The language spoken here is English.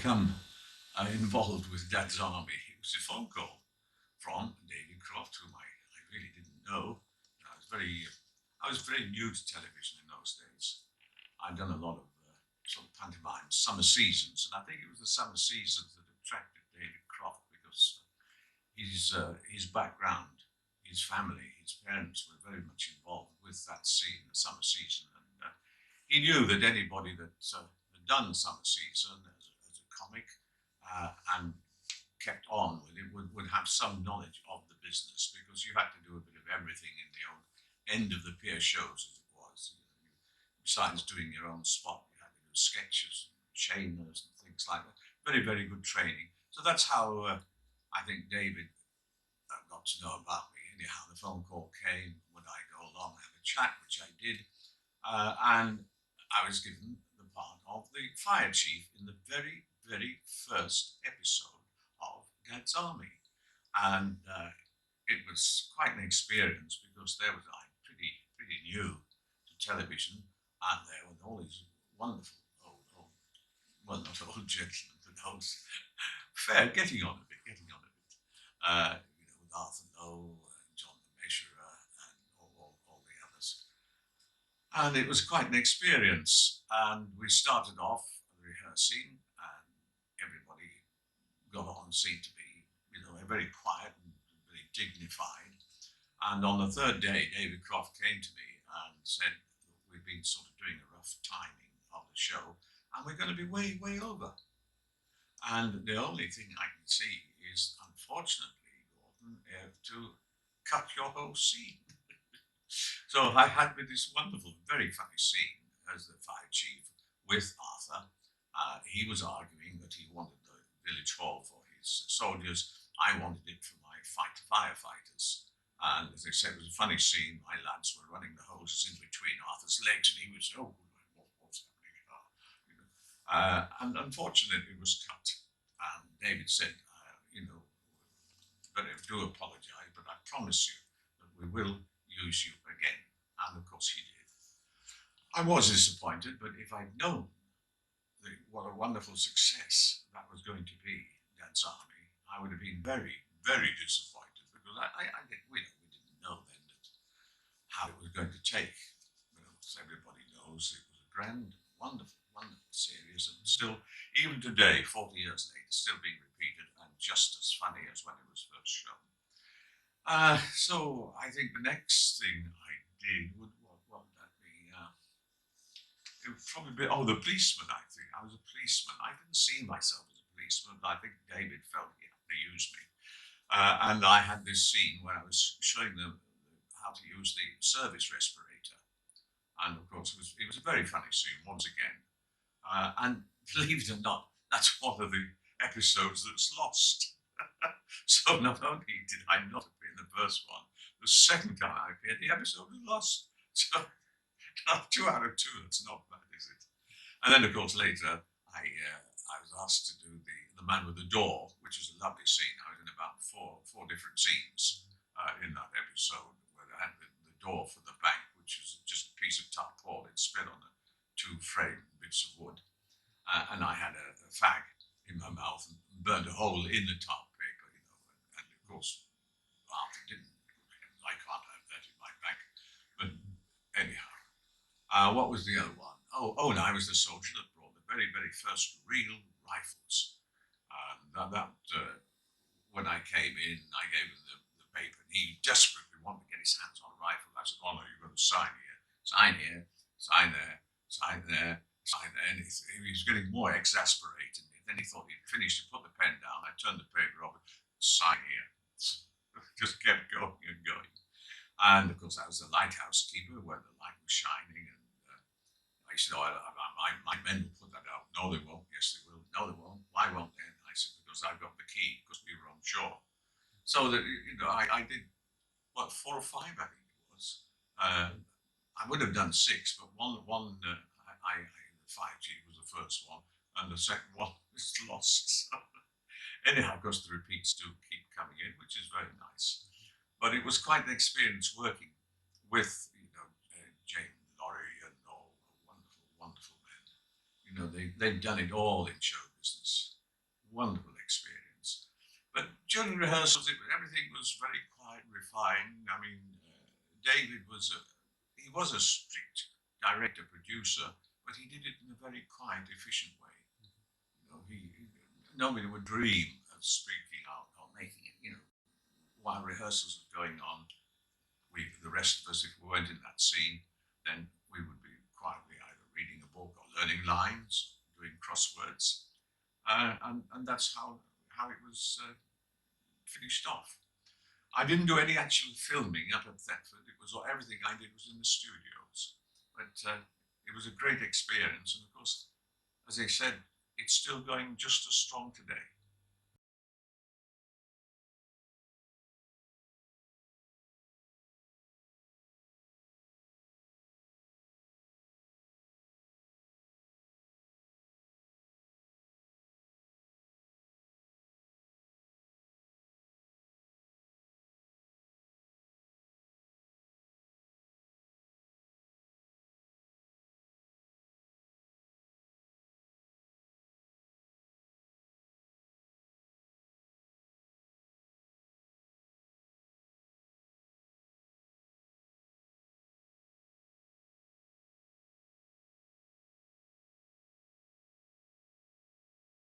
become involved with Dad's Army, it was a phone call from David Croft, whom I really didn't know. I was very new to television in those days. I'd done a lot of sort of pantomimes, summer seasons, and I think it was the summer seasons that attracted David Croft because his background, his family, his parents were very much involved with that scene, the summer season, and he knew that anybody that had done summer season as a comic and kept on with it would have some knowledge of the business because you had to do a bit of everything in the old end of the pier shows as it was. Besides doing your own spot, you had to do sketches, chainers, and things like that. Very, very good training. So that's how I think David got to know about me. Anyhow, the phone call came. Would I go along and have a chat, which I did, and I was given the part of the fire chief in the very, very first episode of Dad's Army, and it was quite an experience because there was I pretty new to television, and there were all these wonderful old well, not old gentlemen, but old fair, getting on a bit. With Arthur Noel and John the Measurer and all the others. And it was quite an experience. And we started off rehearsing, and everybody got on, seemed to be, very quiet and very dignified. And on the third day, David Croft came to me and said, we've been sort of doing a rough timing of the show, and we're going to be way, way over. And the only thing I can see is, unfortunately, Gordon, you have to cut your whole scene. So I had with this wonderful, very funny scene as the fire chief with Arthur. He was arguing that he wanted the village hall for his soldiers. I wanted it for my firefighters. And as I said, it was a funny scene. My lads were running the hoses in between Arthur's legs, and he was, what's happening? And unfortunately, it was cut. And David said, but I do apologise, but I promise you that we will use you again. And of course he did. I was disappointed, but if I'd known what a wonderful success that was going to be, Dad's Army, I would have been very, very disappointed because we didn't know then how it was going to take. As everybody knows, it was a grand, wonderful, wonderful series, and still, even today, 40 years later, still being repeated and just as funny as when it was first shown. So I think the next thing I did what would that be? It would probably be the policeman. I think I was a policeman. I didn't see myself as a policeman, but I think David felt he had to use me. And I had this scene where I was showing them how to use the service respirator, and of course it was a very funny scene once again. And believe it or not, that's one of the episodes that's lost. So not only did I not appear in the first one, the second time I appeared, the episode was lost. So 2 out of 2, that's not bad, is it? And then, of course, later I was asked to do the Man with the Door, which was a lovely scene. I was in about four different scenes in that episode, where I had the door for the bank, which was just a piece of tarpaulin spread on 2 frame bits of wood. And I had a fag in my mouth and burned a hole in the tar paper, and of course, Arthur didn't. I can't have that in my bank. But anyhow, what was the other one? And I was the soldier that brought the very, very first real rifles. When I came in, I gave him the paper, and he desperately wanted to get his hands on a rifle. I said, no, you've got to sign here, sign there, sign there, sign there. And he was getting more exasperated. And then he thought he'd finished to put the pen down. I turned the paper over, sign here. Just kept going and going. And of course, I was the lighthouse keeper where the light was shining. And I said, my men will put that out. No, they won't. Yes, they will. No, they won't. Why won't they? And I said, because I've got the key, because we were on shore. So that, I did, 4 or 5, I think it was. I would have done 6, but one the fire chief was the first one, and the second one was lost. Anyhow, of course, the repeats do keep coming in, which is very nice. But it was quite an experience working with, Jane Laurie and all wonderful, wonderful men. They've done it all in show business. wonderful experience. But during rehearsals, everything was very quiet and refined. I mean, David he was a strict director producer, but he did it in a very quiet, efficient way. Nobody would dream of speaking out or making it. While rehearsals were going on, the rest of us, if we weren't in that scene, then we would be quietly either reading a book or learning lines, doing crosswords, and that's how it was finished off. I didn't do any actual filming up at Thetford. It was everything I did was in the studios, but it was a great experience, and of course, as I said, it's still going just as strong today.